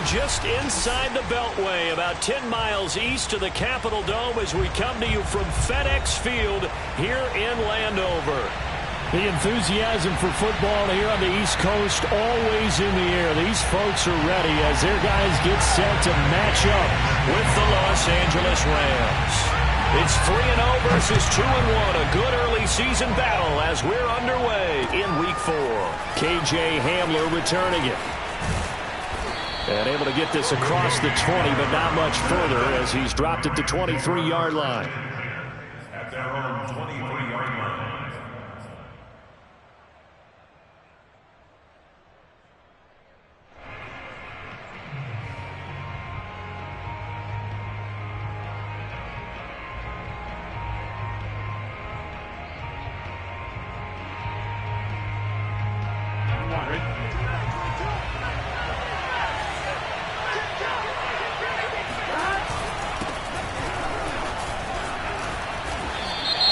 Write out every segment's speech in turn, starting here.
just inside the Beltway, about 10 miles east of the Capitol Dome as we come to you from FedEx Field here in Landover. The enthusiasm for football here on the East Coast always in the air. These folks are ready as their guys get set to match up with the Los Angeles Rams. It's 3-0 versus 2-1. A good early season battle as we're underway in Week 4. KJ Hamler returning it. And able to get this across the 20, but not much further as he's dropped it to 23-yard line. At their own 23-yard line.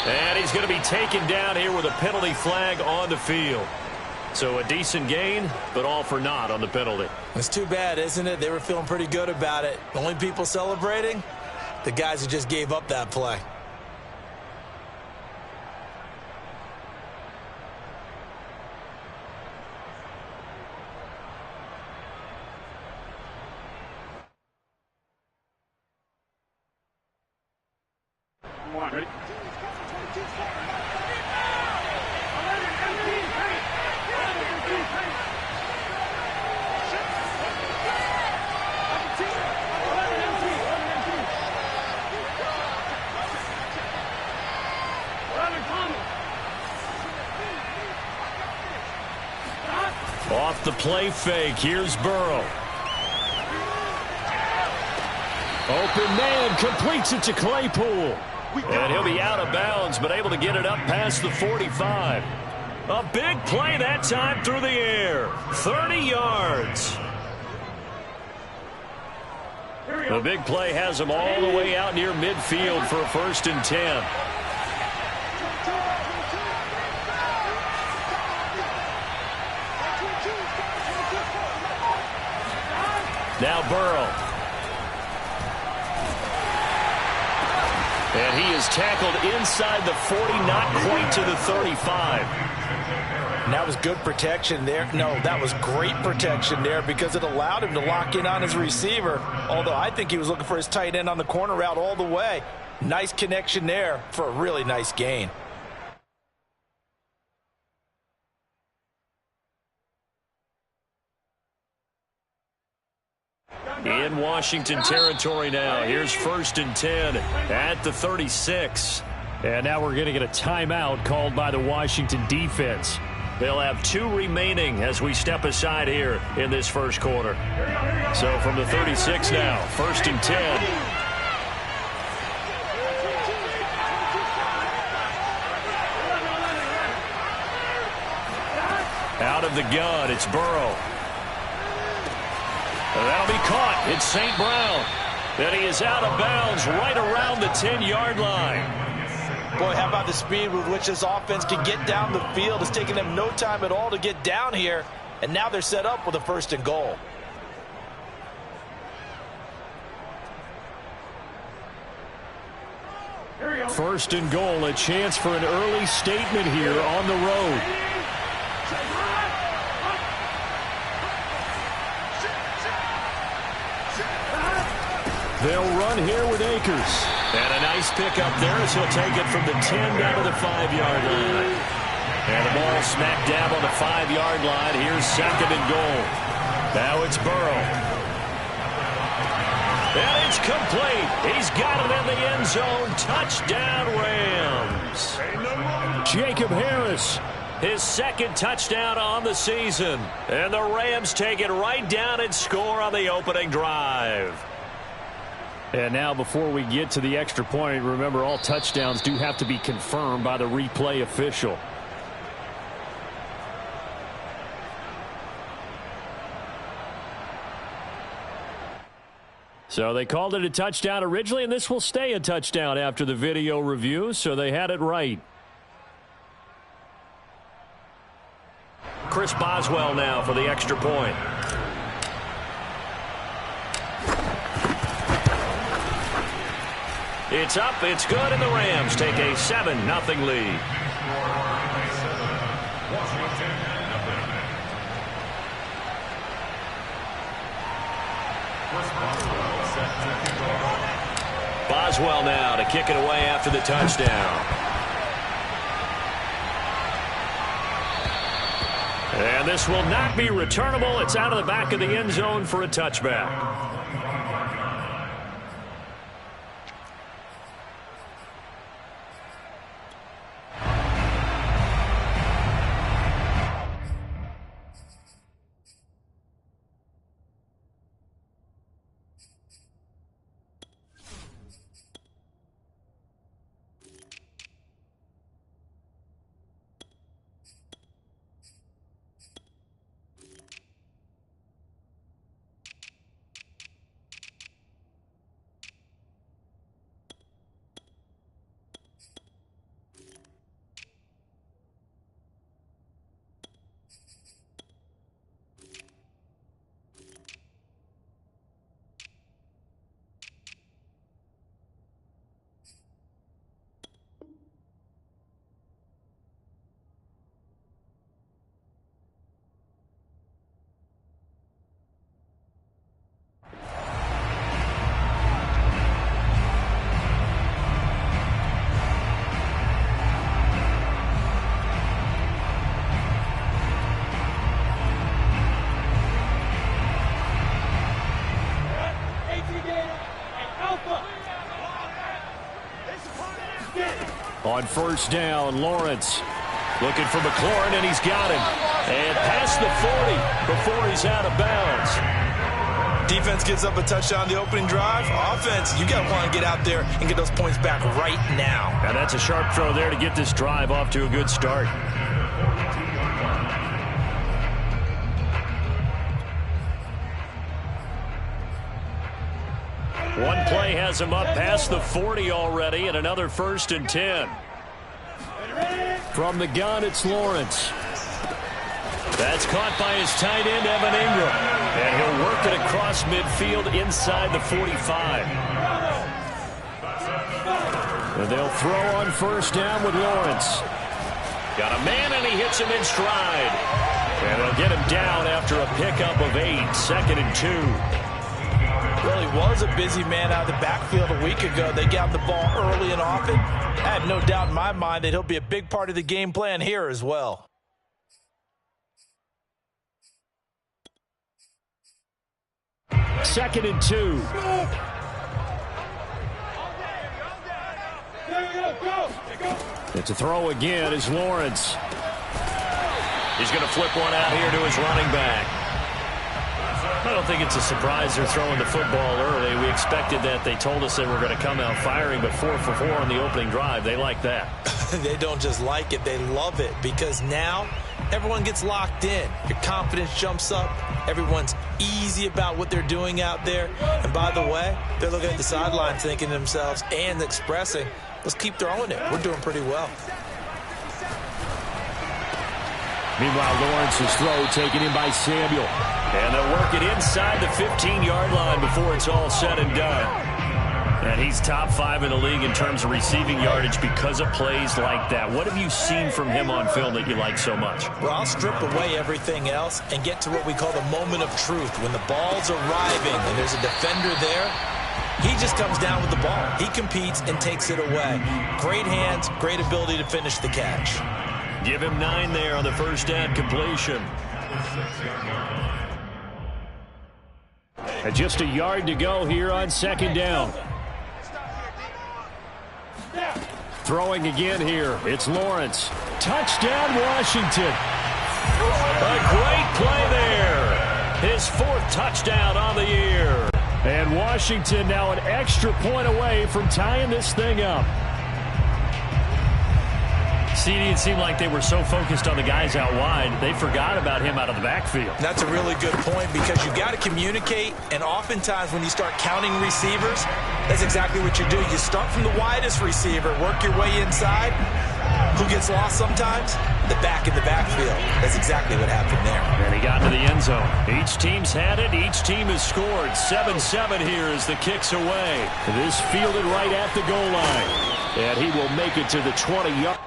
And he's going to be taken down here with a penalty flag on the field. So a decent gain, but all for naught on the penalty. It's too bad, isn't it? They were feeling pretty good about it. The only people celebrating, the guys who just gave up that play. Ready? Off the play fake, here's Burrow. Open man, completes it to Claypool. And he'll be out of bounds, but able to get it up past the 45. A big play that time through the air. 30 yards. The big play has him all the way out near midfield for a 1st and 10. Now Burrow. And he is tackled inside the 40, not quite to the 35. And that was good protection there. No, that was great protection there because it allowed him to lock in on his receiver. Although I think he was looking for his tight end on the corner route all the way. Nice connection there for a really nice gain. In Washington territory now. Here's 1st and 10 at the 36. And now we're going to get a timeout called by the Washington defense. They'll have 2 remaining as we step aside here in this first quarter. So from the 36 now, 1st and 10. Out of the gun, it's Burrow. That'll be caught. It's St. Brown. And he is out of bounds right around the 10-yard line. Boy, how about the speed with which this offense can get down the field? It's taking them no time at all to get down here. And now they're set up with a 1st and goal. First and goal, a chance for an early statement here on the road. They'll run here with Akers. And a nice pickup there as he'll take it from the 10 down to the 5-yard line. And the ball smacked down on the 5-yard line. Here's 2nd and goal. Now it's Burrow. And it's complete. He's got it in the end zone. Touchdown, Rams. Jacob Harris. His 2nd touchdown on the season. And the Rams take it right down and score on the opening drive. And now before we get to the extra point, remember all touchdowns do have to be confirmed by the replay official. So they called it a touchdown originally, and this will stay a touchdown after the video review, so they had it right. Chris Boswell now for the extra point. It's up, it's good, and the Rams take a 7-0 lead. Boswell now to kick it away after the touchdown. And this will not be returnable. It's out of the back of the end zone for a touchback. On first down, Lawrence looking for McLaurin, and he's got him. And past the 40 before he's out of bounds. Defense gives up a touchdown the opening drive. Offense, you got to want to get out there and get those points back right now. Now that's a sharp throw there to get this drive off to a good start. One play has him up past the 40 already, and another 1st and 10. From the gun, it's Lawrence. That's caught by his tight end, Evan Ingram. And he'll work it across midfield inside the 45. And they'll throw on first down with Lawrence. Got a man, and he hits him in stride. And they'll get him down after a pickup of 8, 2nd and 2. Really was a busy man out of the backfield a week ago. They got the ball early and often. I have no doubt in my mind that he'll be a big part of the game plan here as well. Second and 2. It's a throw again as Lawrence. He's going to flip one out here to his running back. I don't think it's a surprise they're throwing the football early. We expected that. They told us they were going to come out firing, but 4 for 4 on the opening drive. They like that. They don't just like it, they love it, because now everyone gets locked in. Your confidence jumps up. Everyone's easy about what they're doing out there. And by the way, they're looking at the sideline thinking to themselves and expressing, let's keep throwing it. We're doing pretty well. Meanwhile, Lawrence's throw taken in by Samuel. And they'll work it inside the 15-yard line before it's all said and done. And he's top 5 in the league in terms of receiving yardage because of plays like that. What have you seen from him on film that you like so much? Well, I'll strip away everything else and get to what we call the moment of truth. When the ball's arriving and there's a defender there, he just comes down with the ball. He competes and takes it away. Great hands, great ability to finish the catch. Give him 9 there on the first down completion. And just a yard to go here on second down. Throwing again here. It's Lawrence. Touchdown, Washington. A great play there. His 4th touchdown on the year. And Washington now an extra point away from tying this thing up. CD, it seemed like they were so focused on the guys out wide, they forgot about him out of the backfield. That's a really good point, because you've got to communicate, and oftentimes when you start counting receivers, that's exactly what you do. You start from the widest receiver, work your way inside. Who gets lost sometimes? the back in the backfield. That's exactly what happened there. And he got into the end zone. Each team's had it. Each team has scored. 7-7 here as the kick's away. This fielded right at the goal line. And he will make it to the 20-yard.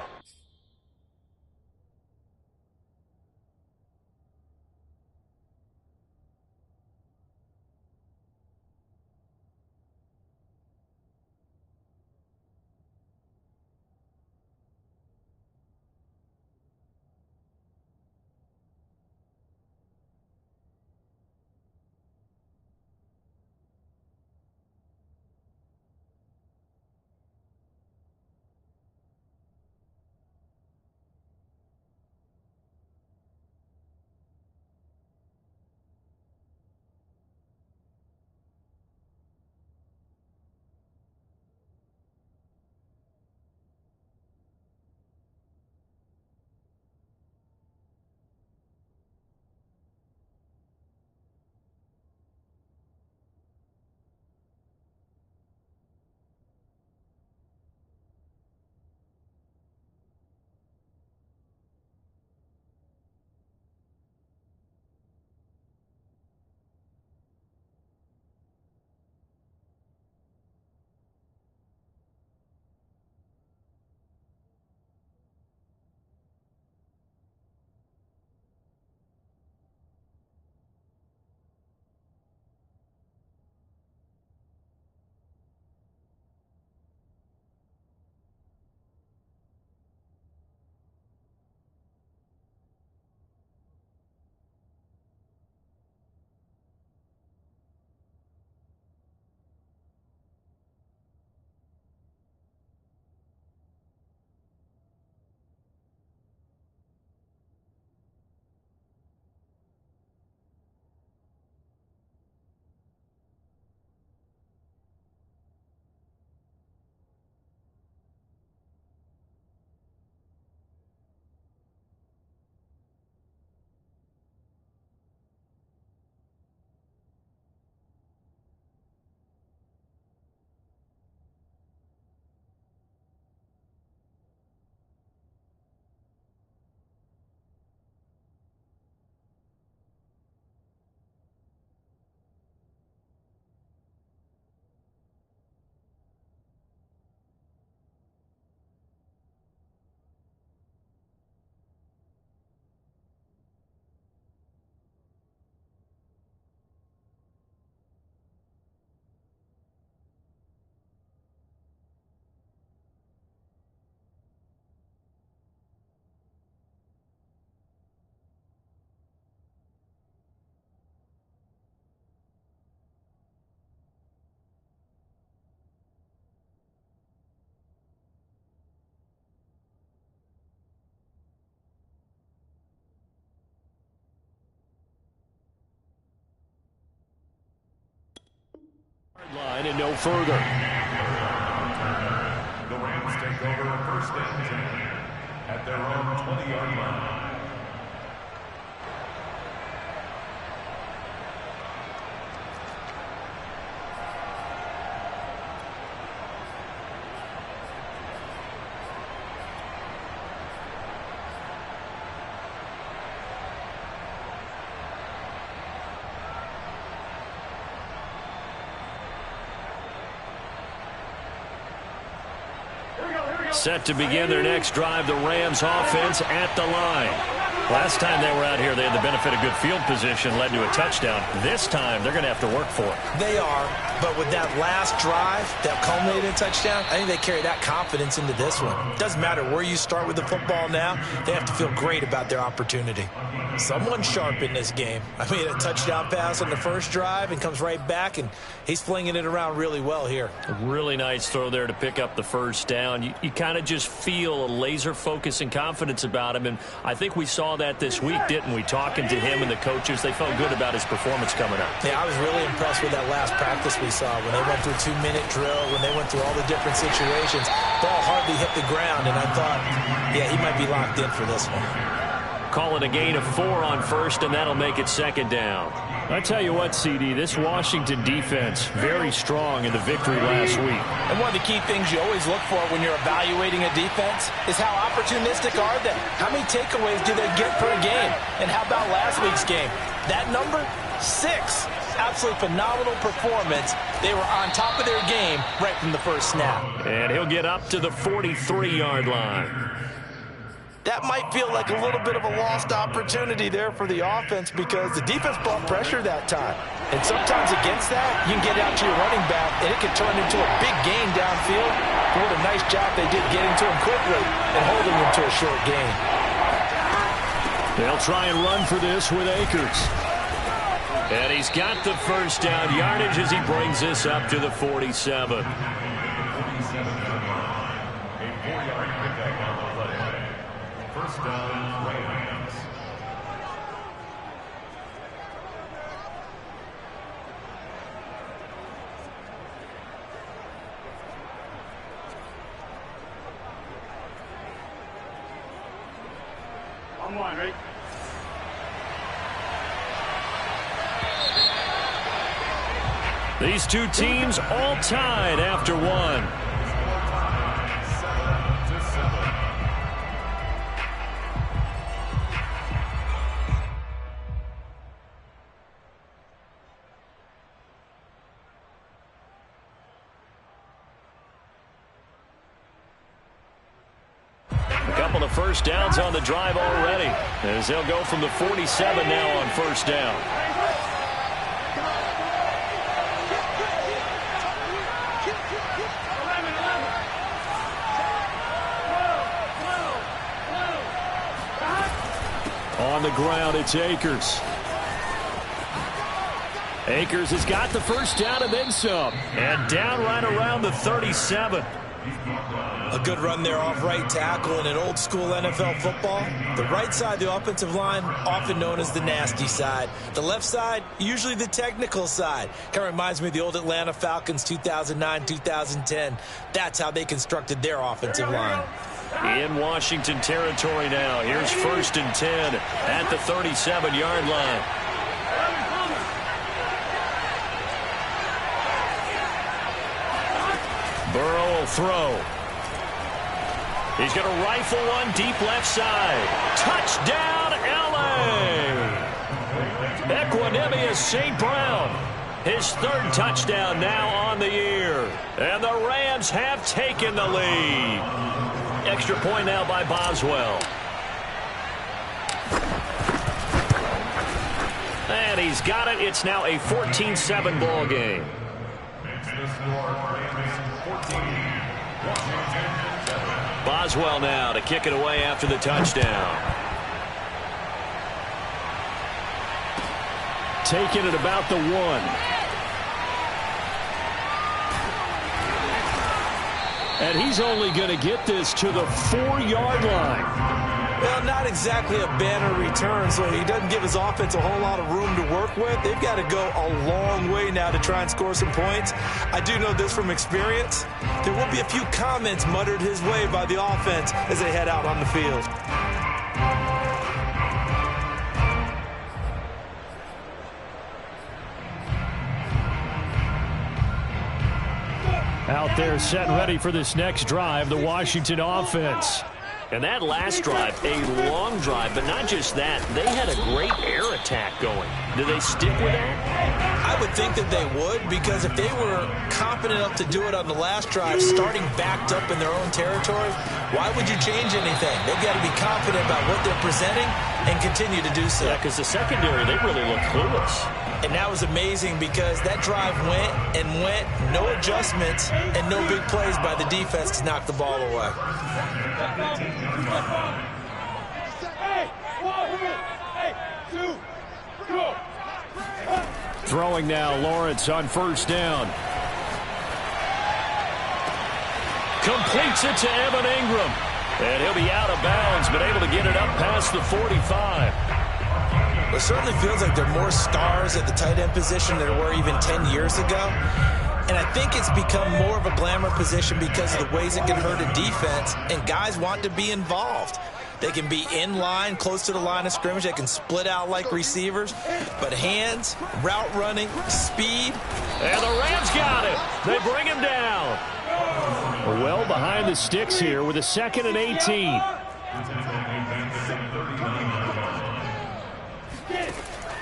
Line and no further. The Rams take over first and 10 at their own 20-yard line. Set to begin their next drive, the Rams offense at the line. Last time they were out here, they had the benefit of good field position, led to a touchdown. This time, they're going to have to work for it. They are, but with that last drive that culminated in a touchdown, I think they carry that confidence into this one. Doesn't matter where you start with the football now, they have to feel great about their opportunity. Someone's sharp in this game. I mean, a touchdown pass on the first drive and comes right back, and he's flinging it around really well here. A really nice throw there to pick up the first down. You kind of just feel a laser focus and confidence about him, and I think we saw that this week, didn't we? Talking to him and the coaches, they felt good about his performance coming up. Yeah, I was really impressed with that last practice we saw when they went through a 2-minute drill, when they went through all the different situations. Ball hardly hit the ground, and I thought, yeah, he might be locked in for this one. Call it a gain of 4 on first, and that'll make it second down. I tell you what, CD, this Washington defense, very strong in the victory last week. And one of the key things you always look for when you're evaluating a defense is how opportunistic are they? How many takeaways do they get per game? And how about last week's game? That number, 6. Absolutely phenomenal performance. They were on top of their game right from the first snap. And he'll get up to the 43-yard line. That might feel like a little bit of a lost opportunity there for the offense because the defense brought pressure that time. And sometimes against that, you can get out to your running back, and it can turn into a big gain downfield. And what a nice job they did getting to him quickly and holding him to a short gain. They'll try and run for this with Akers. And he's got the first down yardage as he brings this up to the 47. First down, Rams. On one, ready? These two teams all tied after one. First downs on the drive already as they'll go from the 47 now on first down. On the ground, it's Akers. Akers has got the first down and then some. And down right around the 37. A good run there off right tackle in an old school NFL football. The right side of the offensive line, often known as the nasty side. The left side, usually the technical side. Kind of reminds me of the old Atlanta Falcons 2009-2010. That's how they constructed their offensive line. In Washington territory now. Here's 1st and 10 at the 37-yard line. Burrow will throw. He's going to rifle one deep left side. Touchdown, L.A. Equanimeous St. Brown. His 3rd touchdown now on the year. And the Rams have taken the lead. Extra point now by Boswell. And he's got it. It's now a 14-7 ball game. Boswell now to kick it away after the touchdown. Taking it about the 1. And he's only going to get this to the 4-yard line. Well, not exactly a banner return, so he doesn't give his offense a whole lot of room to work with. They've got to go a long way now to try and score some points. I do know this from experience. There will be a few comments muttered his way by the offense as they head out on the field. Out there set and ready for this next drive, the Washington offense. And that last drive, a long drive, but not just that. They had a great air attack going. Do they stick with that? I would think that they would, because if they were confident enough to do it on the last drive, starting backed up in their own territory, why would you change anything? They've got to be confident about what they're presenting and continue to do so. Yeah, because the secondary, they really look clueless. And that was amazing because that drive went and went, no adjustments, and no big plays by the defense to knock the ball away. Throwing now, Lawrence on first down. Completes it to Evan Ingram. And he'll be out of bounds, but able to get it up past the 45. It certainly feels like there are more stars at the tight end position than there were even 10 years ago. And I think it's become more of a glamour position because of the ways it can hurt a defense, and guys want to be involved. They can be in line, close to the line of scrimmage. They can split out like receivers. But hands, route running, speed. And the Rams got it. They bring him down. Well behind the sticks here with a 2nd and 18.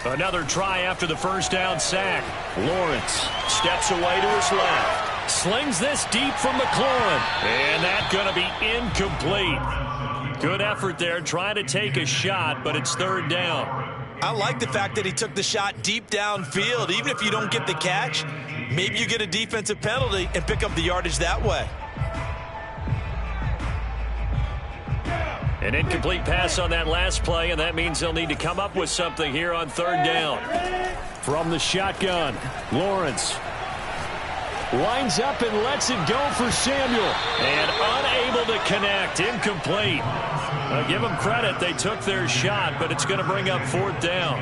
Another try after the first down sack. Lawrence steps away to his left. Slings this deep from McLaurin. And that's going to be incomplete. Good effort there trying to take a shot, but it's 3rd down. I like the fact that he took the shot deep downfield. Even if you don't get the catch, maybe you get a defensive penalty and pick up the yardage that way. An incomplete pass on that last play, and that means they'll need to come up with something here on 3rd down. From the shotgun, Lawrence lines up and lets it go for Samuel. And unable to connect, incomplete. Give them credit, they took their shot, but it's going to bring up 4th down.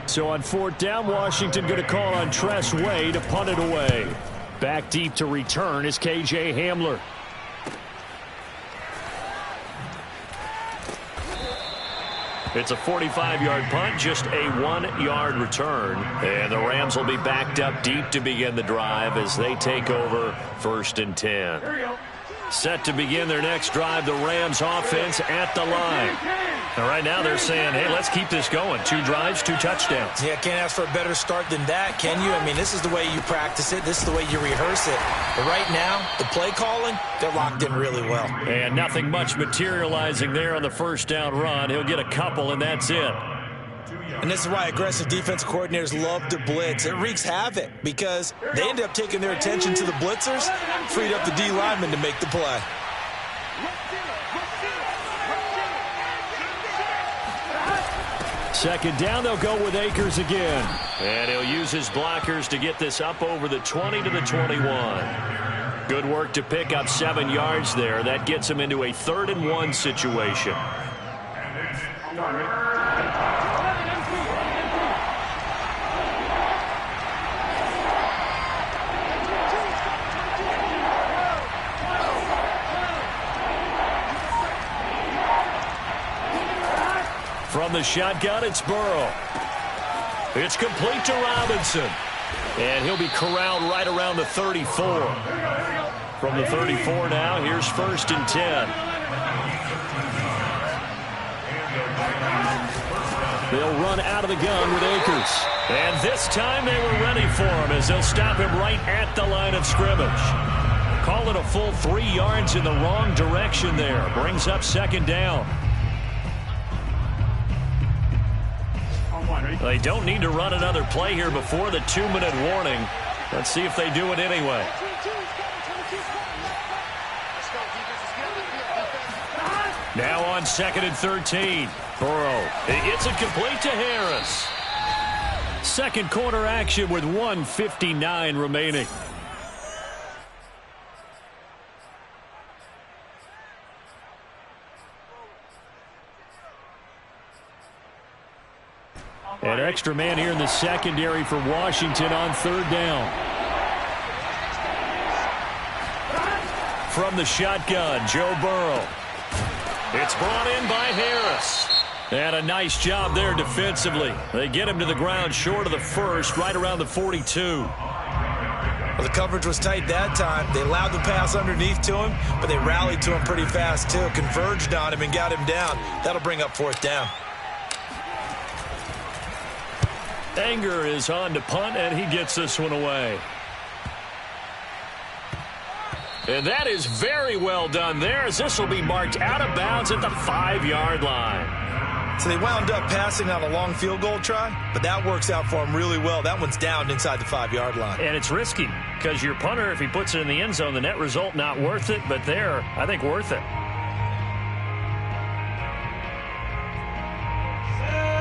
So on 4th down, Washington going to call on Tress Way to punt it away. Back deep to return is KJ Hamler. It's a 45-yard punt, just a 1-yard return. And the Rams will be backed up deep to begin the drive as they take over 1st and 10. Set to begin their next drive, the Rams offense at the line. And right now they're saying, hey, let's keep this going. 2 drives, 2 touchdowns. Yeah, can't ask for a better start than that, can you? I mean, this is the way you practice it. This is the way you rehearse it. But right now, the play calling, they're locked in really well. And nothing much materializing there on the first down run. He'll get a couple, and that's it. And this is why aggressive defensive coordinators love to blitz. It wreaks havoc because they end up taking their attention to the blitzers, freed up the D lineman to make the play. Second down, they'll go with Akers again. And he'll use his blockers to get this up over the 20 to the 21. Good work to pick up 7 yards there. That gets him into a 3rd and 1 situation. From the shotgun, it's Burrow. It's complete to Robinson. And he'll be corralled right around the 34. From the 34 now, here's 1st and 10. They'll run out of the gun with Akers. And this time they were ready for him as they'll stop him right at the line of scrimmage. Call it a full 3 yards in the wrong direction there. Brings up 2nd down. They don't need to run another play here before the 2-minute warning. Let's see if they do it anyway. Now on 2nd and 13. Burrow. It's incomplete to Harris. Second quarter action with 1:59 remaining. An extra man here in the secondary for Washington on 3rd down. From the shotgun, Joe Burrow. It's brought in by Harris. And a nice job there defensively. They get him to the ground short of the 1st, right around the 42. Well, the coverage was tight that time. They allowed the pass underneath to him, but they rallied to him pretty fast, too. Converged on him and got him down. That'll bring up 4th down. Anger is on to punt, and he gets this one away. And that is very well done there, as this will be marked out of bounds at the 5-yard line. So they wound up passing on a long field goal try, but that works out for them really well. That one's down inside the 5-yard line. And it's risky, because your punter, if he puts it in the end zone, the net result not worth it, but there, I think worth it.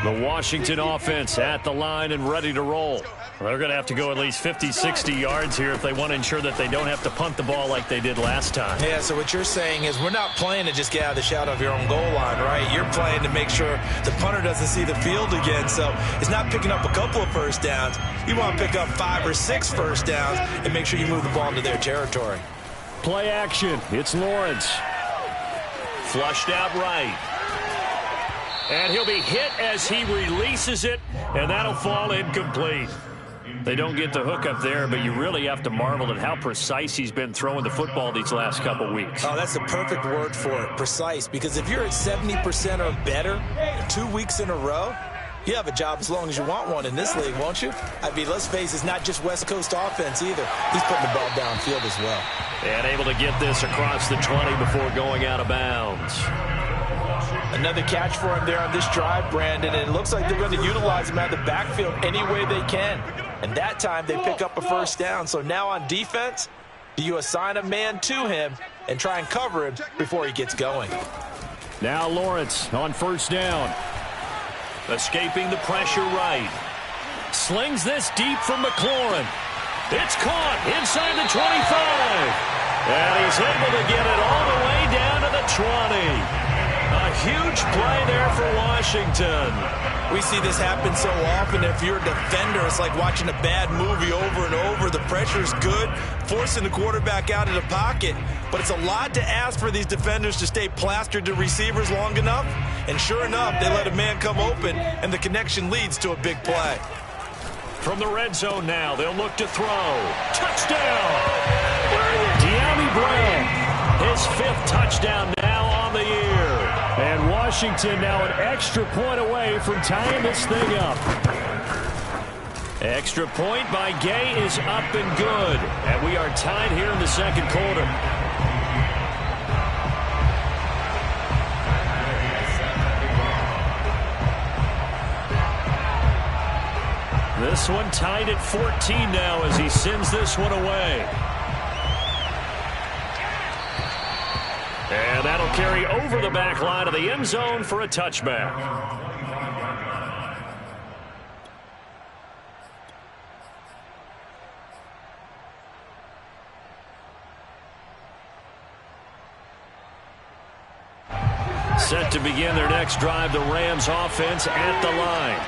The Washington offense at the line and ready to roll. They're going to have to go at least 50, 60 yards here if they want to ensure that they don't have to punt the ball like they did last time. Yeah, so what you're saying is we're not playing to just get out of the shadow of your own goal line, right? You're playing to make sure the punter doesn't see the field again. So it's not picking up a couple of first downs. You want to pick up 5 or 6 first downs and make sure you move the ball into their territory. Play action. It's Lawrence. Flushed out right. And he'll be hit as he releases it, and that'll fall incomplete. They don't get the hook up there, but you really have to marvel at how precise he's been throwing the football these last couple weeks. Oh, that's the perfect word for it, precise, because if you're at 70% or better 2 weeks in a row, you have a job as long as you want one in this league, won't you? I mean, let's face it, it's not just West Coast offense either. He's putting the ball downfield as well. And able to get this across the 20 before going out of bounds. Another catch for him there on this drive, Brandon, and it looks like they're going to utilize him out of the backfield any way they can. And that time they pick up a first down. So now on defense, do you assign a man to him and try and cover him before he gets going? Now Lawrence on first down. Escaping the pressure right. Slings this deep from McLaurin. It's caught inside the 25. And he's able to get it all the way down to the 20. A huge play there for Washington. We see this happen so often. If you're a defender, it's like watching a bad movie over and over. The pressure's good, forcing the quarterback out of the pocket. But it's a lot to ask for these defenders to stay plastered to receivers long enough. And sure enough, they let a man come open, and the connection leads to a big play. From the red zone now, they'll look to throw. Touchdown! De'Ami Brown, his 5th touchdown now on the year. And Washington now an extra point away from tying this thing up. Extra point by Gay is up and good. And we are tied here in the second quarter. This one tied at 14 now as he sends this one away. And that'll carry over the back line of the end zone for a touchback. Set to begin their next drive, the Rams offense at the line.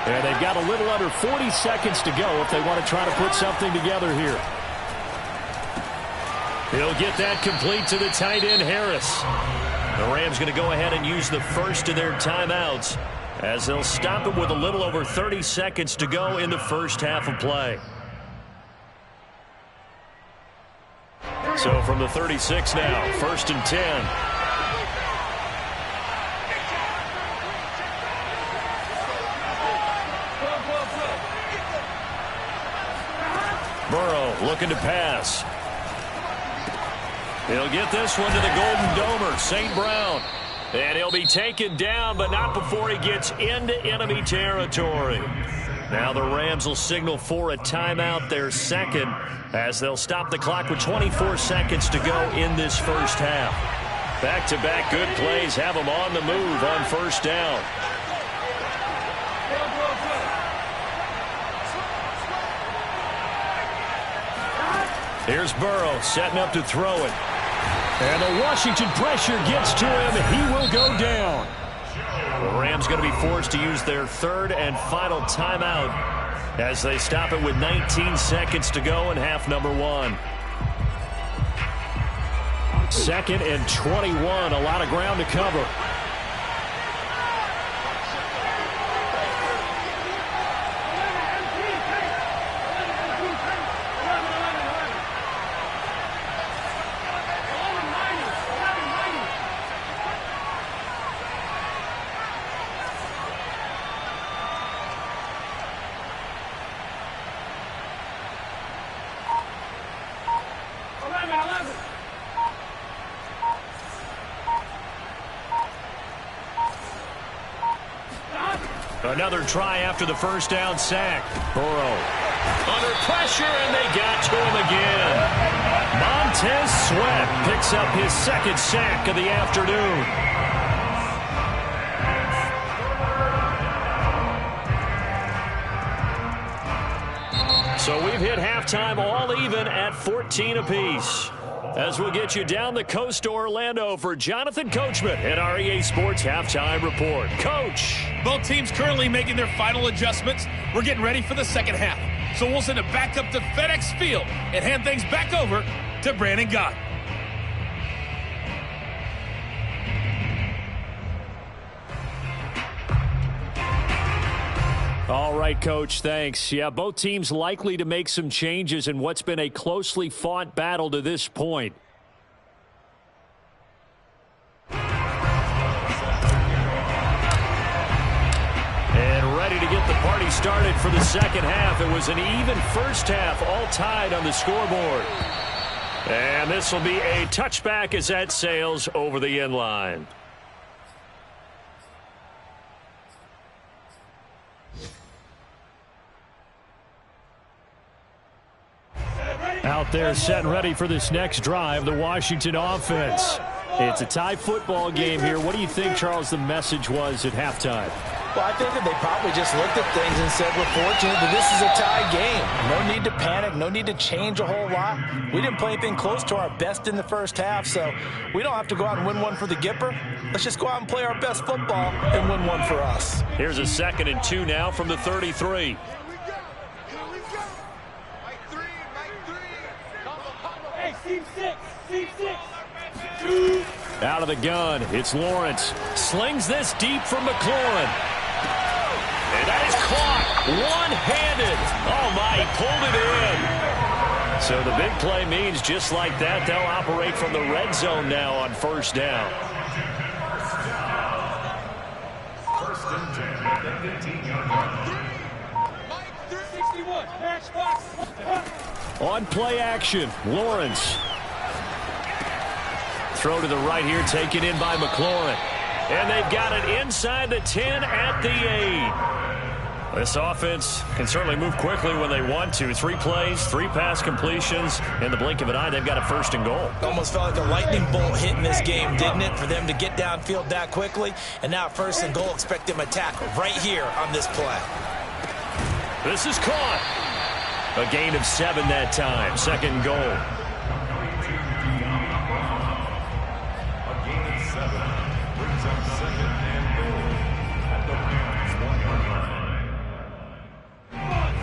And they've got a little under 40 seconds to go if they want to try to put something together here. He'll get that complete to the tight end, Harris. The Rams going to go ahead and use the first of their timeouts as they'll stop it with a little over 30 seconds to go in the first half of play. So from the 36 now, 1st and 10. Burrow looking to pass. He'll get this one to the Golden Domer, St. Brown. And he'll be taken down, but not before he gets into enemy territory. Now the Rams will signal for a timeout, their second, as they'll stop the clock with 24 seconds to go in this first half. Back-to-back good plays have them on the move on first down. Here's Burrow setting up to throw it. And the Washington pressure gets to him. He will go down. The Rams going to be forced to use their 3rd and final timeout as they stop it with 19 seconds to go in half number 1. 2nd and 21. A lot of ground to cover. Another try after the first down sack. Burrow under pressure, and they got to him again. Montez Sweat picks up his 2nd sack of the afternoon. So we've hit halftime all even at 14 apiece. As we'll get you down the coast to Orlando for Jonathan Coachman at our EA Sports Halftime Report. Coach. Both teams currently making their final adjustments. We're getting ready for the second half. So we'll send it back up to FedEx Field and hand things back over to Brandon Gott. All right, Coach, thanks. Yeah, both teams likely to make some changes in what's been a closely fought battle to this point. And ready to get the party started for the second half. It was an even first half, all tied on the scoreboard. And this will be a touchback as that sails over the end line. Out there set and ready for this next drive, the Washington offense. It's a tie football game here. What do you think, Charles, the message was at halftime? Well, I think that they probably just looked at things and said, we're fortunate that this is a tie game. No need to panic, no need to change a whole lot. We didn't play anything close to our best in the first half, so we don't have to go out and win one for the Gipper. Let's just go out and play our best football and win one for us. Here's a 2nd and 2 now from the 33. Out of the gun, it's Lawrence. Slings this deep from McLaurin. And that is caught one-handed. Oh, my, he pulled it in. So the big play means just like that, they'll operate from the red zone now on first down. First and 10, 61. On play action, Lawrence. Throw to the right here, taken in by McLaurin. And they've got it inside the 10 at the 8. This offense can certainly move quickly when they want to. 3 plays, 3 pass completions. In the blink of an eye, they've got a 1st and goal. Almost felt like a lightning bolt hit in this game, didn't it? For them to get downfield that quickly. And now 1st and goal, expect them to attack right here on this play. This is caught. A gain of 7 that time. 2nd goal.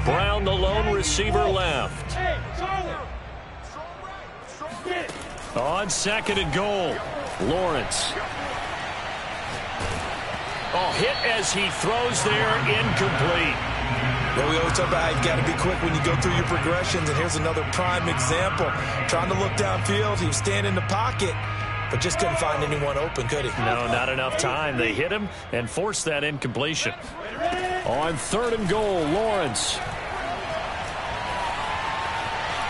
Brown, the lone receiver, left. On 2nd and goal, Lawrence. Oh, hit as he throws there, incomplete. Well, we always talk about how you've got to be quick when you go through your progressions, and here's another prime example. Trying to look downfield, he was standing in the pocket, but just couldn't find anyone open, could he? No, not enough time. They hit him and forced that incompletion. On 3rd and goal, Lawrence.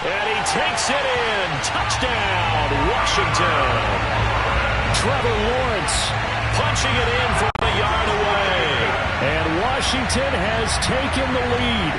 And he takes it in. Touchdown, Washington. Trevor Lawrence punching it in from a yard away. And Washington has taken the lead.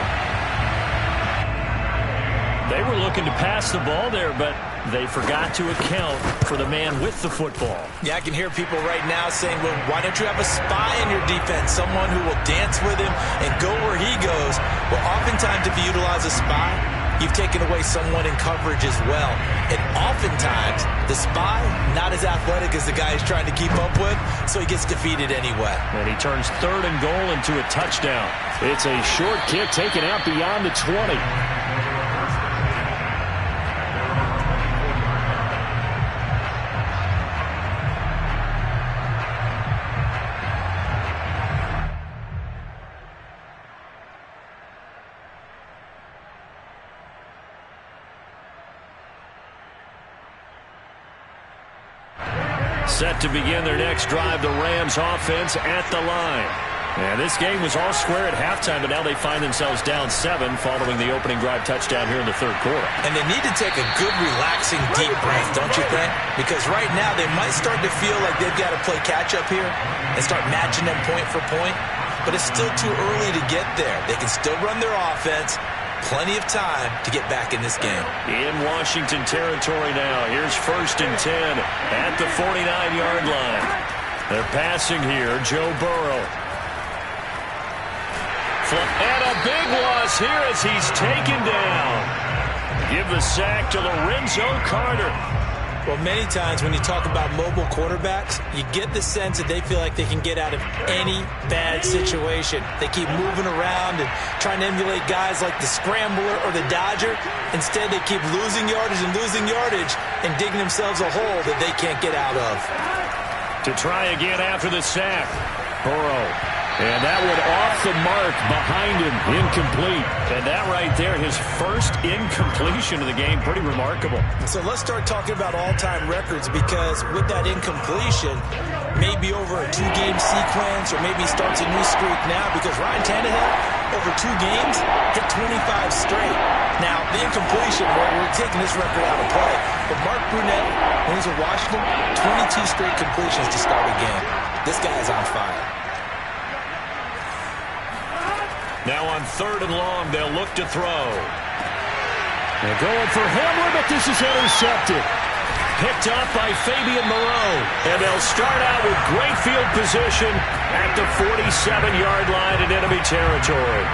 They were looking to pass the ball there, but they forgot to account for the man with the football. Yeah, I can hear people right now saying, well, why don't you have a spy in your defense, someone who will dance with him and go where he goes? Well, oftentimes if you utilize a spy, you've taken away someone in coverage as well. And oftentimes, the spy, not as athletic as the guy he's trying to keep up with, so he gets defeated anyway. And he turns 3rd and goal into a touchdown. It's a short kick taken out beyond the 20. Set to begin their next drive, the Rams offense at the line. And this game was all square at halftime, but now they find themselves down 7 following the opening drive touchdown here in the 3rd quarter. And they need to take a good, relaxing, deep breath, don't you think? Because right now they might start to feel like they've got to play catch-up here and start matching them point for point. But it's still too early to get there. They can still run their offense. Plenty of time to get back in this game. In Washington territory now. Here's 1st and 10 at the 49-yard line. They're passing here. Joe Burrow. And a big loss here as he's taken down. Give the sack to Lorenzo Carter. Well, many times when you talk about mobile quarterbacks, you get the sense that they feel like they can get out of any bad situation. They keep moving around and trying to emulate guys like the Scrambler or the Dodger. Instead, they keep losing yardage and digging themselves a hole that they can't get out of. To try again after the sack. Burrow And that one off the mark behind him, incomplete. And that right there, his first incompletion of the game, pretty remarkable. So let's start talking about all-time records, because with that incompletion, maybe over a 2-game sequence, or maybe starts a new streak now, because Ryan Tannehill, over 2 games, hit 25 straight. Now, the incompletion, we're taking this record out of play. But Mark Brunell, when he's with Washington, 22 straight completions to start a game. This guy is on fire. Now on 3rd and long, they'll look to throw. They're going for Hamler, but this is intercepted. Picked up by Fabian Moreau. And they'll start out with great field position at the 47-yard line in enemy territory.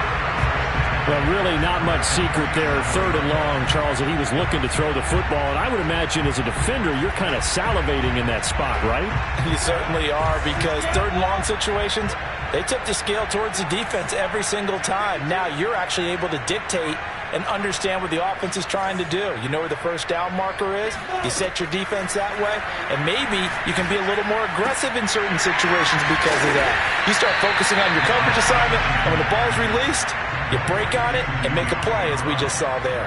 Well, really not much secret there. 3rd and long, Charles, that he was looking to throw the football. And I would imagine as a defender, you're kind of salivating in that spot, right? You certainly are, because 3rd and long situations, they tip the scale towards the defense every single time. Now you're actually able to dictate and understand what the offense is trying to do. You know where the first down marker is. You set your defense that way, and maybe you can be a little more aggressive in certain situations because of that. You start focusing on your coverage assignment, and when the ball's released, you break on it and make a play, as we just saw there.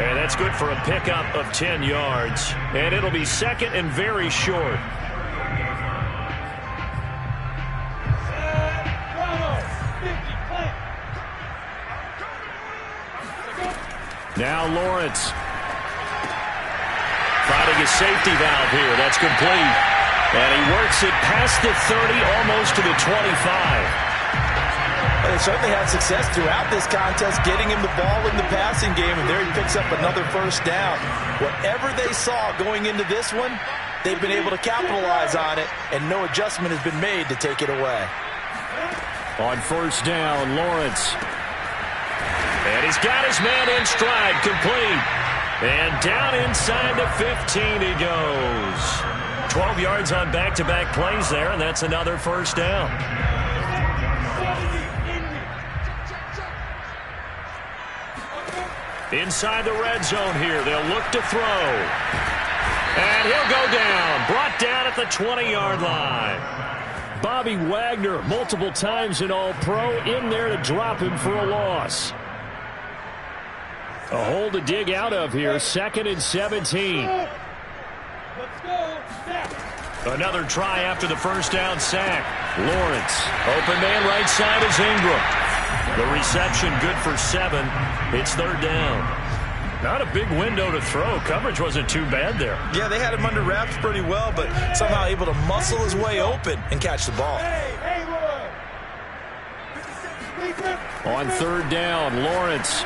And that's good for a pickup of 10 yards. And it'll be 2nd and very short. Now Lawrence. Finding a safety valve here. That's complete. And he works it past the 30, almost to the 25. They certainly had success throughout this contest, getting him the ball in the passing game, and there he picks up another first down. Whatever they saw going into this one, they've been able to capitalize on it, and no adjustment has been made to take it away. On 1st down, Lawrence. And he's got his man in stride, complete. And down inside the 15 he goes. 12 yards on back-to-back plays there, and that's another first down. Inside the red zone here, they'll look to throw. And he'll go down, brought down at the 20-yard line. Bobby Wagner, multiple times in All-Pro, in there to drop him for a loss. A hole to dig out of here, 2nd and 17. Another try after the first down sack. Lawrence, open man right side is Ingram. The reception good for 7. It's 3rd down. Not a big window to throw. Coverage wasn't too bad there. Yeah, they had him under wraps pretty well, but somehow able to muscle his way open and catch the ball. On 3rd down, Lawrence.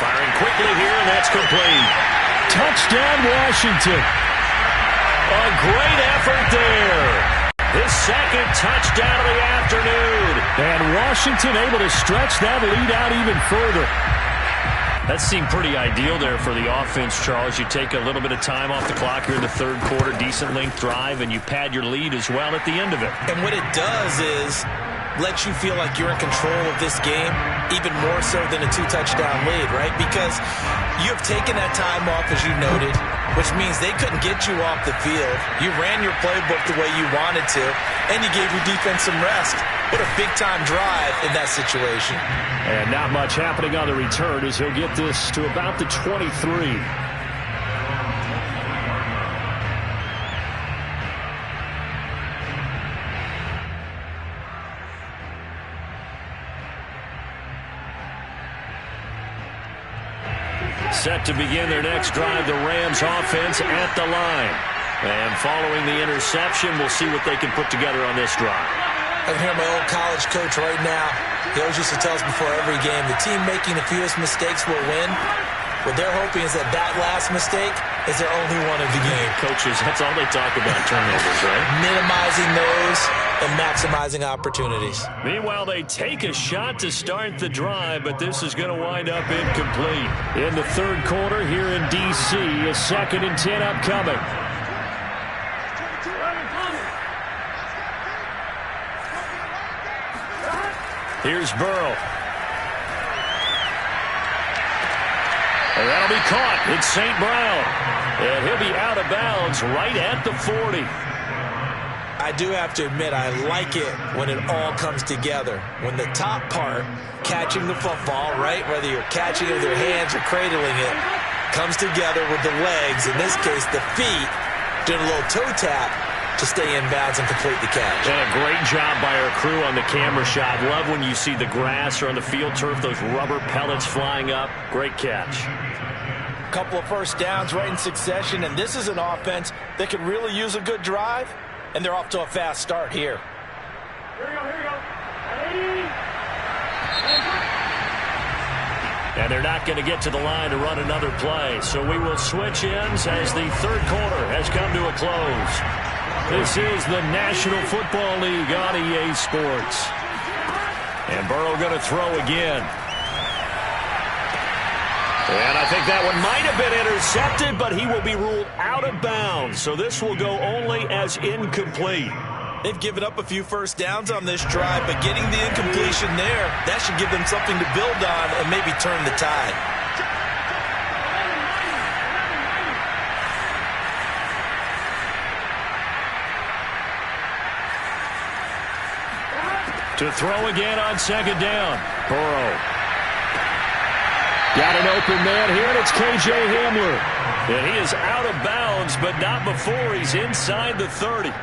Firing quickly here, and that's complete. Touchdown, Washington. A great effort there. His 2nd touchdown of the afternoon. And Washington able to stretch that lead out even further. That seemed pretty ideal there for the offense, Charles. You take a little bit of time off the clock here in the 3rd quarter, decent length drive, and you pad your lead as well at the end of it. And what it does is let you feel like you're in control of this game, even more so than a 2-touchdown lead, right? Because you have taken that time off, as you noted, which means they couldn't get you off the field. You ran your playbook the way you wanted to, and you gave your defense some rest. What a big-time drive in that situation. And not much happening on the return as he'll get this to about the 23. Set to begin their next drive, the Rams offense at the line. And following the interception, we'll see what they can put together on this drive. I can hear my old college coach right now. He always used to tell us before every game, the team making the fewest mistakes will win. What they're hoping is that last mistake is their only one of the game. Coaches, that's all they talk about, turnovers, right? Minimizing those and maximizing opportunities. Meanwhile, they take a shot to start the drive, but this is going to wind up incomplete. In the 3rd quarter here in D.C., a 2nd and 10 upcoming. Here's Burrow. And that'll be caught. It's St. Brown. And he'll be out of bounds right at the 40. I do have to admit, I like it when it all comes together. When the top part, catching the football, right, whether you're catching it with your hands or cradling it, comes together with the legs, in this case the feet, doing a little toe tap to stay in bounds and complete the catch. And a great job by our crew on the camera shot. Love when you see the grass or on the field turf, those rubber pellets flying up. Great catch. Couple of first downs right in succession, and this is an offense that could really use a good drive, and they're off to a fast start here. Here we go. And they're not going to get to the line to run another play, so we will switch ends as the third quarter has come to a close. This is the National Football League on EA Sports. And Burrow going to throw again. And I think that one might have been intercepted, but he will be ruled out of bounds. So this will go only as incomplete. They've given up a few first downs on this drive, but getting the incompletion there, that should give them something to build on and maybe turn the tide. To throw again on second down. Burrow. Got an open man here, and it's K.J. Hamler. And he is out of bounds, but not before he's inside the 30.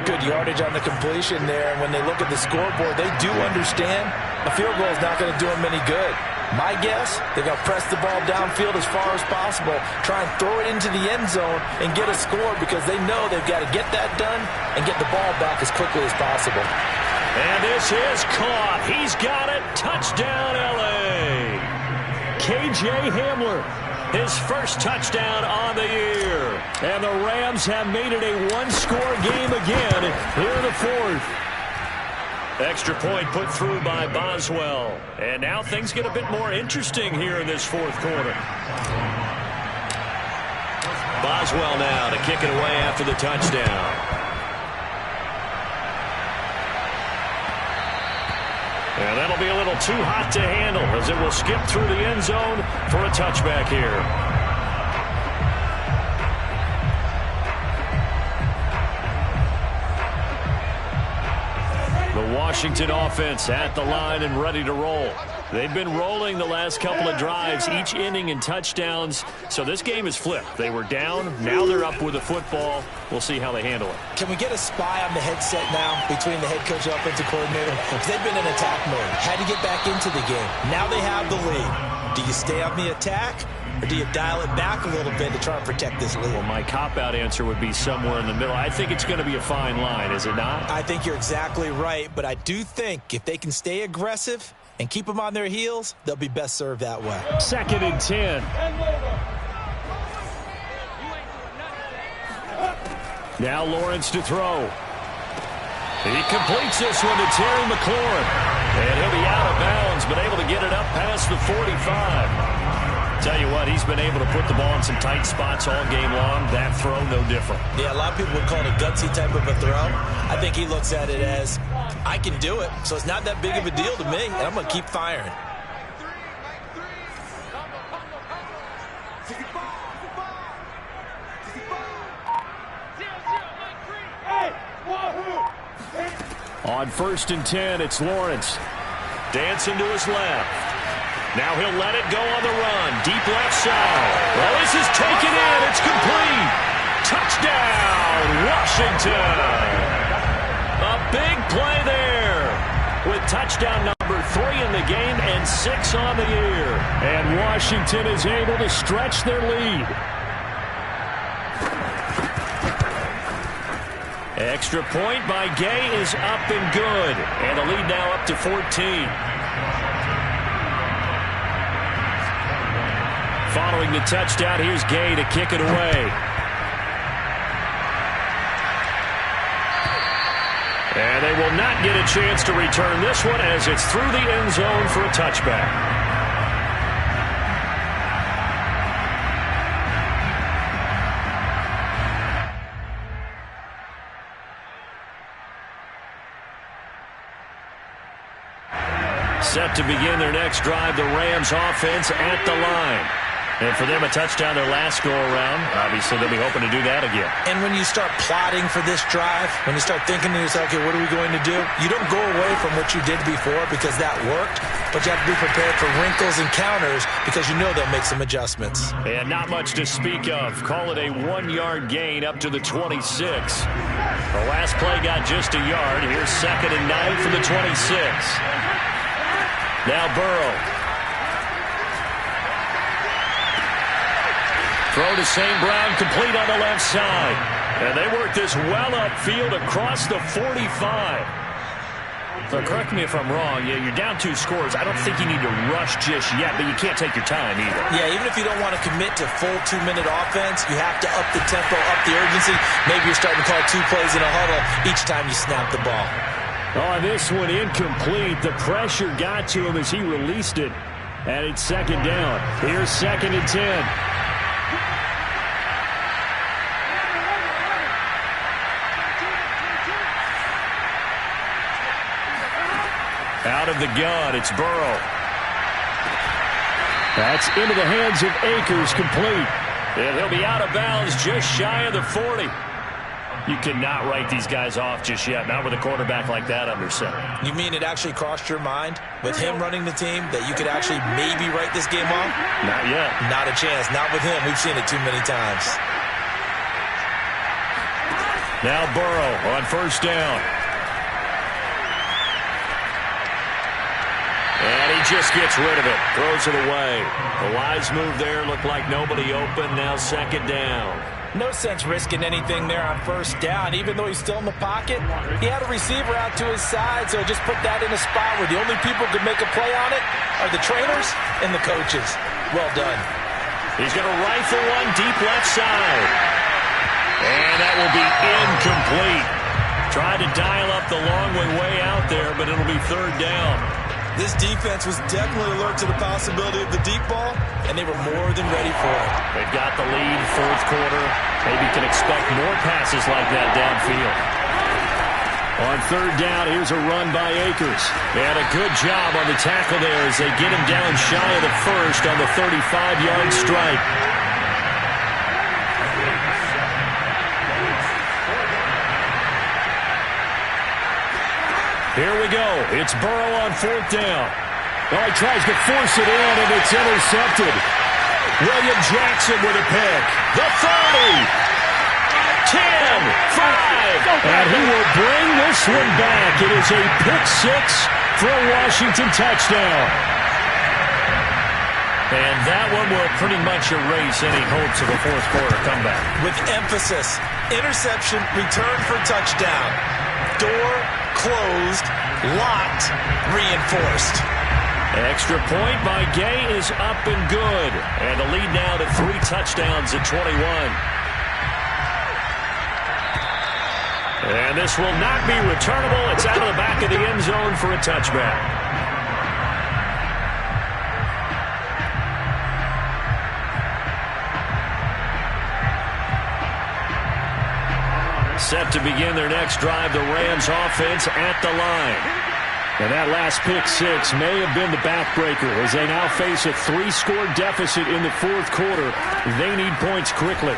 Good yardage on the completion there, and when they look at the scoreboard, they do understand a field goal is not going to do them any good. My guess, they're going to press the ball downfield as far as possible, try and throw it into the end zone and get a score because they know they've got to get that done and get the ball back as quickly as possible. And this is caught. He's got it. Touchdown, L.A. K.J. Hamler, his first touchdown on the year. And the Rams have made it a one-score game again here in the fourth. Extra point put through by Boswell. And now things get a bit more interesting here in this fourth quarter. Boswell now to kick it away after the touchdown. And that'll be a little too hot to handle as it will skip through the end zone for a touchback here. The Washington offense at the line and ready to roll. They've been rolling the last couple of drives, each inning in touchdowns. So this game is flipped. They were down. Now they're up with the football. We'll see how they handle it. Can we get a spy on the headset now between the head coach and offensive coordinator? Because they've been in attack mode. Had to get back into the game. Now they have the lead. Do you stay on the attack, or do you dial it back a little bit to try and protect this lead? Well, my cop-out answer would be somewhere in the middle. I think it's going to be a fine line, is it not? I think you're exactly right, but I do think if they can stay aggressive and keep them on their heels, they'll be best served that way. 2nd and 10. Now Lawrence to throw. He completes this one to Terry McLaurin. And he'll be out of bounds, but able to get it up past the 45. Tell you what, he's been able to put the ball in some tight spots all game long. That throw, no different. Yeah, a lot of people would call it a gutsy type of a throw. I think he looks at it as, I can do it, so it's not that big of a deal to me, and I'm going to keep firing. On 1st and 10, it's Lawrence. Dancing to his left. Now he'll let it go on the run. Deep left side. Well, this is taken in. It's complete. Touchdown, Washington. A big play there with touchdown number 3 in the game and 6 on the year. And Washington is able to stretch their lead. Extra point by Gay is up and good. And the lead now up to 14. Following the touchdown, here's Gay to kick it away. And they will not get a chance to return this one as it's through the end zone for a touchback. Set to begin their next drive, the Rams offense at the line. And for them, a touchdown their last go-around. Obviously, they'll be hoping to do that again. And when you start plotting for this drive, when you start thinking to yourself, okay, what are we going to do? You don't go away from what you did before because that worked, but you have to be prepared for wrinkles and counters because you know they'll make some adjustmts. And not much to speak of. Call it a 1-yard gain up to the 26. The last play got just a yard. Here's 2nd and 9 for the 26. Now Burrow. Throw to St. Brown, complete on the left side. And they work this well upfield across the 45. So correct me if I'm wrong. Yeah, you're down 2 scores. I don't think you need to rush just yet, but you can't take your time either. Yeah, even if you don't want to commit to full 2-minute offense, you have to up the tempo, up the urgency. Maybe you're starting to call 2 plays in a huddle each time you snap the ball. Oh, this one incomplete. The pressure got to him as he released it. And it's 2nd down. Here's 2nd and 10. Out of the gun, it's Burrow. That's into the hands of Akers, complete. And he'll be out of bounds just shy of the 40. You cannot write these guys off just yet, not with a quarterback like that under center. You mean it actually crossed your mind with him running the team that you could actually maybe write this game off? Not yet. Not a chance. Not with him. We've seen it too many times. Now Burrow on 1st down. And he just gets rid of it. Throws it away. The wise move there. Looked like nobody open. Now 2nd down. No sense risking anything there on 1st down. Even though he's still in the pocket, he had a receiver out to his side, so just put that in a spot where the only people who could make a play on it are the trainers and the coaches. Well done. He's going to rifle one deep left side. And that will be incomplete. Tried to dial up the long way out there, but it'll be 3rd down. This defense was definitely alert to the possibility of the deep ball, and they were more than ready for it. They've got the lead, 4th quarter. Maybe can expect more passes like that downfield. On 3rd down, here's a run by Akers. And a good job on the tackle there as they get him down shy of the 1st on the 35-yard strike. Here we go. It's Burrow on 4th down. Well, he tries to force it in, and it's intercepted. William Jackson with a pick. The 30. 10. 5. And he will bring this one back. It is a pick 6 for a Washington touchdown. And that one will pretty much erase any hopes of a 4th quarter comeback. With emphasis, interception, return for touchdown. Door closed, locked, reinforced. Extra point by Gay is up and good. And the lead now to 3 touchdowns at 21. And this will not be returnable. It's out of the back of the end zone for a touchback. Set to begin their next drive, the Rams offense at the line. And that last pick 6 may have been the backbreaker as they now face a 3-score deficit in the 4th quarter. They need points quickly.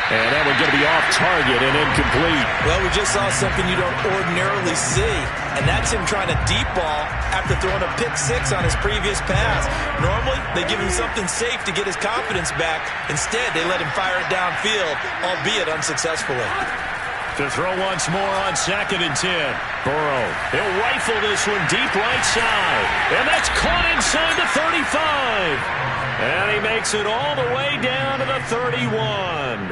And that one's going to be off target and incomplete. Well, we just saw something you don't ordinarily see, and that's him trying to deep ball after throwing a pick 6 on his previous pass. Normally, they give him something safe to get his confidence back. Instead, they let him fire it downfield, albeit unsuccessfully. To throw once more on 2nd and 10. Burrow, he'll rifle this one deep right side. And that's caught inside the 35. And he makes it all the way down to the 31.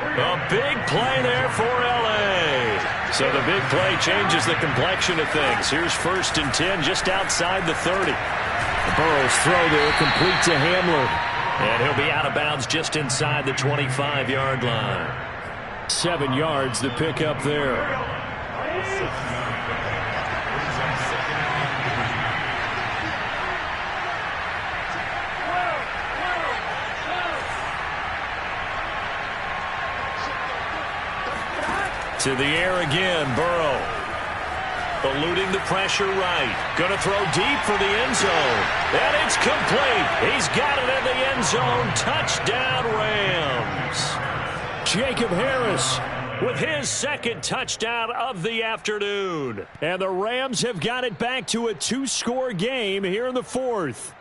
A big play there for L.A. So the big play changes the complexion of things. Here's 1st and 10 just outside the 30. Burrow's throw there complete to Hamler. And he'll be out of bounds just inside the 25-yard line. 7 yards the pick up there. To the air again, Burrow. Eluding the pressure right. Going to throw deep for the end zone. And it's complete. He's got it in the end zone. Touchdown, Rams. Jacob Harris with his second touchdown of the afternoon. And the Rams have got it back to a 2-score game here in the fourth.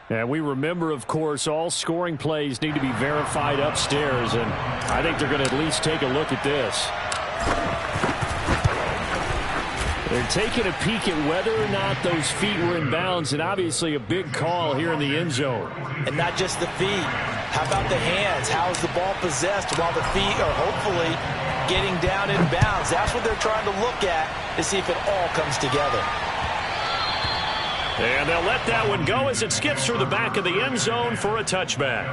And we remember, of course, all scoring plays need to be verified upstairs. And I think they're going to at least take a look at this. They're taking a peek at whether or not those feet were in bounds, and obviously a big call here in the end zone. And not just the feet. How about the hands? How is the ball possessed while the feet are hopefully getting down in bounds? That's what they're trying to look at to see if it all comes together. And they'll let that one go as it skips through the back of the end zone for a touchback.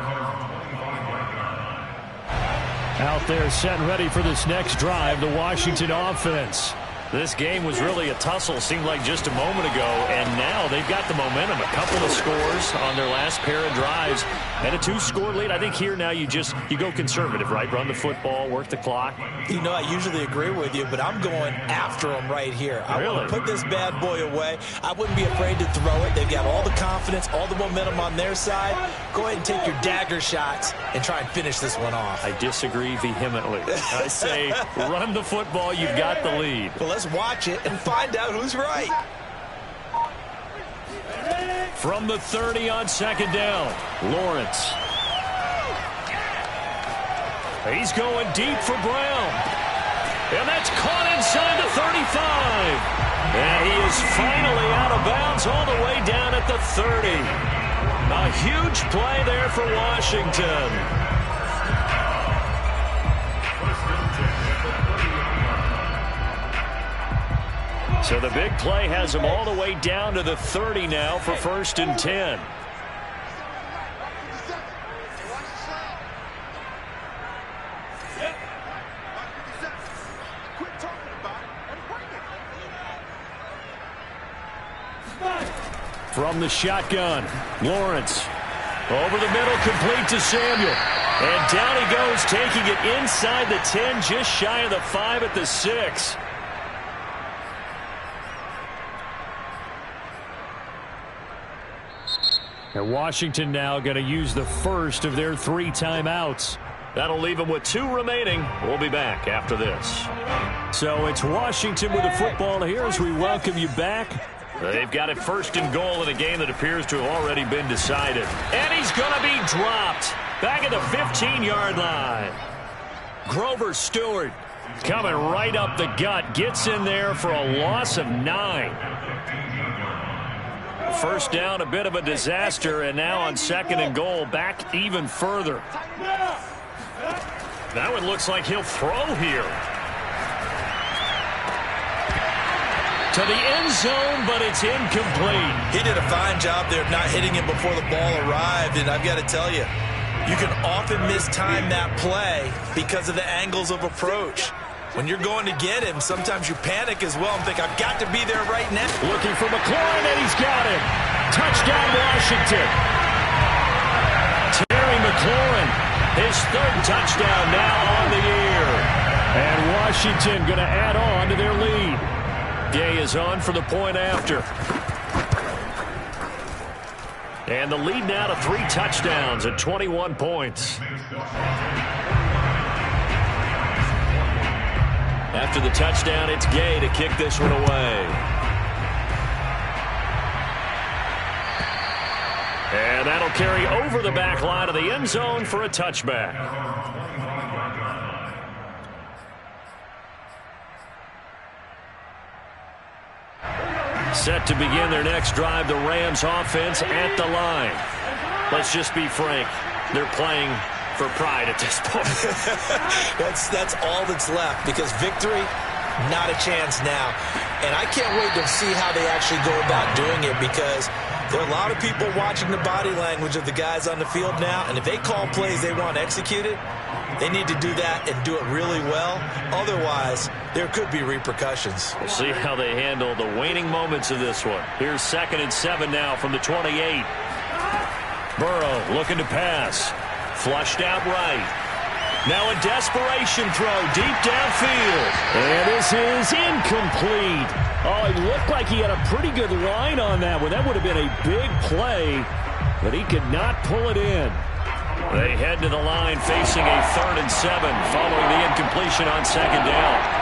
Out there set and ready for this next drive, the Washington offense. This game was really a tussle, seemed like just a moment ago, and now they've got the momentum. A couple of scores on their last pair of drives and a 2-score lead. I think here now you go conservative, right? Run the football, work the clock. You know, I usually agree with you, but I'm going after them right here. I want to put this bad boy away. I wouldn't be afraid to throw it. They've got all the confidence, all the momentum on their side. Go ahead and take your dagger shots and try and finish this one off. I disagree vehemently. I say run the football. You've got the lead. Well, let's watch it and find out who's right. From the 30 on second down, Lawrence. He's going deep for Brown. And that's caught inside the 35. And he is finally out of bounds all the way down at the 30. A huge play there for Washington. So the big play has him all the way down to the 30 now for 1st and 10. From the shotgun, Lawrence. Over the middle, complete to Samuel. And down he goes, taking it inside the 10, just shy of the 5 at the 6. And Washington now going to use the first of their 3 timeouts. That'll leave them with 2 remaining. We'll be back after this. So it's Washington with the football here as we welcome you back. They've got it 1st and goal in a game that appears to have already been decided. And he's going to be dropped back at the 15-yard line. Grover Stewart coming right up the gut. Gets in there for a loss of 9. First down, a bit of a disaster, and now on 2nd and goal, back even further. That one looks like he'll throw here. To the end zone, but it's incomplete. He did a fine job there of not hitting him before the ball arrived, and I've got to tell you, you can often mistime that play because of the angles of approach. When you're going to get him, sometimes you panic as well and think, I've got to be there right now. Looking for McLaurin, and he's got him. Touchdown, Washington. Terry McLaurin, his 3rd touchdown now on the year. And Washington going to add on to their lead. Gay is on for the point after. And the lead now to 3 touchdowns at 21 points. After the touchdown, it's Gay to kick this one away. And that'll carry over the back line of the end zone for a touchback. Set to begin their next drive, the Rams offense at the line. Let's just be frank. They're playing for pride at this point. That's all that's left, because victory, not a chance now. And I can't wait to see how they actually go about doing it, because there are a lot of people watching the body language of the guys on the field now, and if they call plays they want executed, they need to do that and do it really well. Otherwise, there could be repercussions. We'll see how they handle the waning moments of this one. Here's 2nd and 7 now from the 28. Burrow looking to pass. Flushed out right. Now a desperation throw deep downfield. And this is incomplete. Oh, it looked like he had a pretty good line on that one. That would have been a big play, but he could not pull it in. They head to the line facing a 3rd and 7 following the incompletion on 2nd down.